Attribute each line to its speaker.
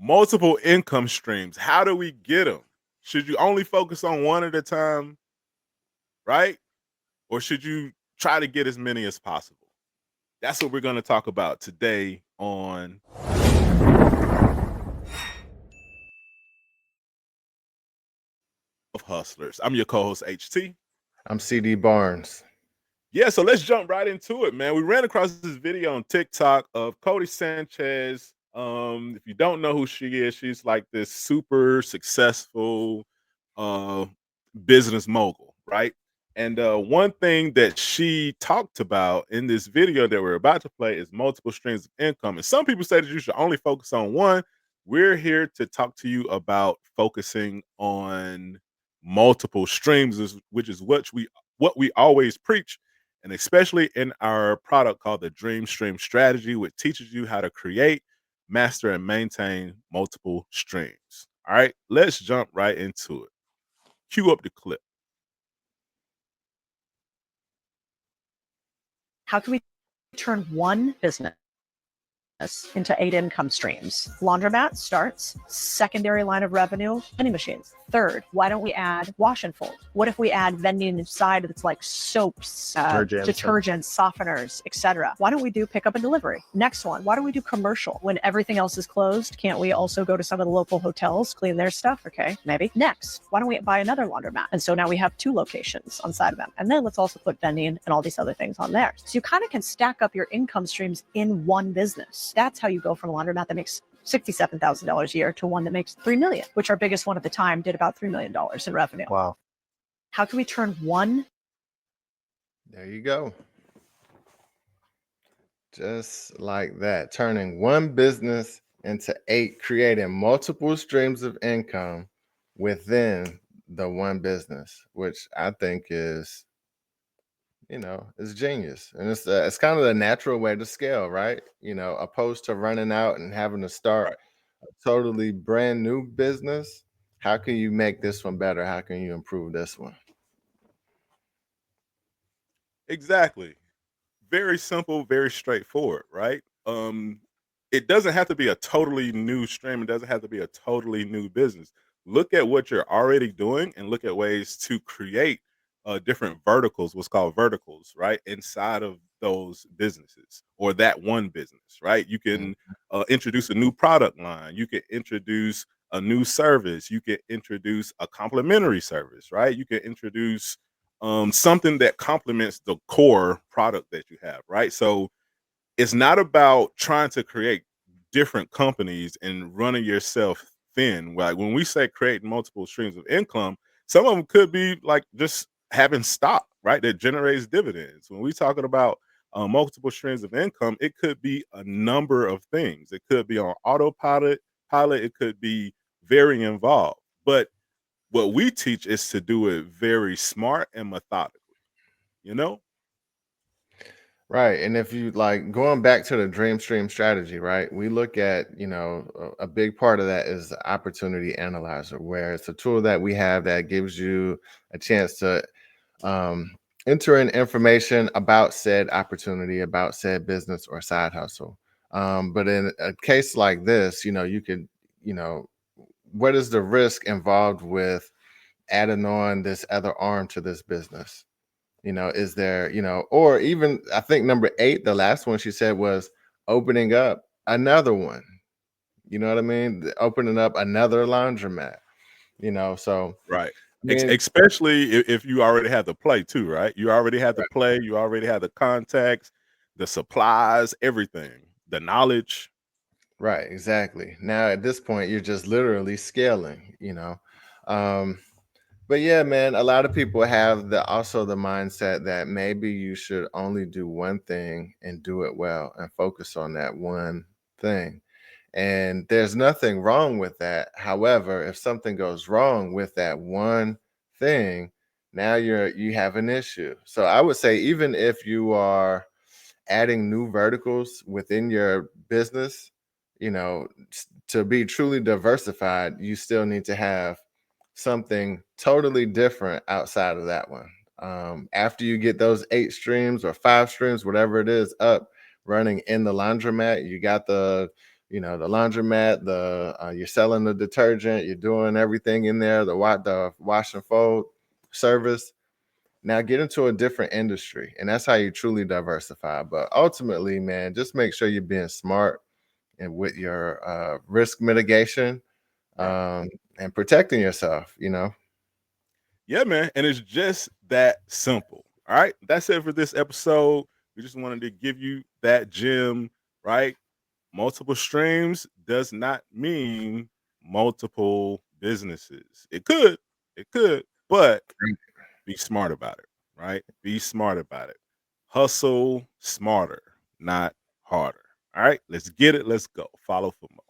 Speaker 1: multiple income streams. How do we get them? Should you only focus on one at a time, right? Or should you try to get as many as possible? That's what we're going to talk about today on of Hustlers. I'm your co-host HT.
Speaker 2: I'm CD Barnes.
Speaker 1: Yeah, so let's jump right into it, man. We ran across this video on TikTok of Cody Sanchez. If you don't know who she is, she's like this super successful uh business mogul, right? And one thing that she talked about in this video that we're about to play is multiple streams of income. And some people say that you should only focus on one. We're here to talk to you about focusing on multiple streams, which is what we always preach, and especially in our product called the Dream Stream Strategy, which teaches you how to create, master, and maintain multiple streams. All right, let's jump right into it. Cue up the clip.
Speaker 3: How can we turn one business into 8 income streams? Laundromat starts, secondary line of revenue, vending machines. Third, why don't we add wash and fold? What if we add vending inside that's like soaps, detergents, softeners, etc.? Why don't we do pickup and delivery? Next one, why don't we do commercial? When everything else is closed, can't we also go to some of the local hotels, clean their stuff? Okay, maybe. Next, why don't we buy another laundromat? And so now we have 2 locations on side of them. And then let's also put vending and all these other things on there. So you kind of can stack up your income streams in one business. That's how you go from a laundromat that makes $67,000 a year to one that makes $3 million, which our biggest one at the time did about $3 million in revenue.
Speaker 2: Wow.
Speaker 3: How can we turn one?
Speaker 2: There you go. Just like that, turning one business into 8, creating multiple streams of income within the one business, which I think is genius. And it's kind of the natural way to scale, right? Opposed to running out and having to start a totally brand new business. How can you make this one better? How can you improve this one?
Speaker 1: Exactly. Very simple, very straightforward, right? It doesn't have to be a totally new stream. It doesn't have to be a totally new business. Look at what you're already doing and look at ways to create different verticals, what's called verticals, right? Inside of those businesses or that one business, right? You can introduce a new product line. You can introduce a new service. You can introduce a complementary service, right? You can introduce something that complements the core product that you have, right? So it's not about trying to create different companies and running yourself thin. Like when we say create multiple streams of income, some of them could be like just having stock, right? That generates dividends. When we're talking about multiple streams of income, it could be a number of things. It could be on autopilot, it could be very involved. But what we teach is to do it very smart and methodically, you know?
Speaker 2: Right. And if you like going back to the Dream Stream strategy, right? We look at, a big part of that is the opportunity analyzer, where it's a tool that we have that gives you a chance to enter in information about said opportunity, about said business or side hustle. But in a case like this, you could, what is the risk involved with adding on this other arm to this business? Is there, or even I think number 8, the last one she said was opening up another one. You know what I mean? Opening up another laundromat, so
Speaker 1: Right.
Speaker 2: I mean,
Speaker 1: Especially if you already have the play too, right? You already have the play, you already have the contacts, the supplies, everything, the knowledge.
Speaker 2: right, exactly. Now at this point, you're just literally scaling. Um, But yeah, man, a lot of people have also the mindset that maybe you should only do one thing and do it well and focus on that one thing. And there's nothing wrong with that. However, if something goes wrong with that one thing, now you have an issue. So I would say even if you are adding new verticals within your business, to be truly diversified, you still need to have something totally different outside of that one. After you get those 8 streams or 5 streams, whatever it is, up running in the laundromat, you got the you know, the laundromat, you're selling the detergent, you're doing everything in there, the wash and fold service. Now get into a different industry, and that's how you truly diversify. But ultimately, man, just make sure you're being smart and with your risk mitigation,
Speaker 1: Right.
Speaker 2: and protecting yourself, you know.
Speaker 1: Yeah, man. And it's just that simple. All right. That's it for this episode. We just wanted to give you that gem, right? Multiple streams does not mean multiple businesses. It could, but be smart about it, right? Be smart about it. Hustle smarter, not harder. All right. Let's get it. Let's go. Follow for more.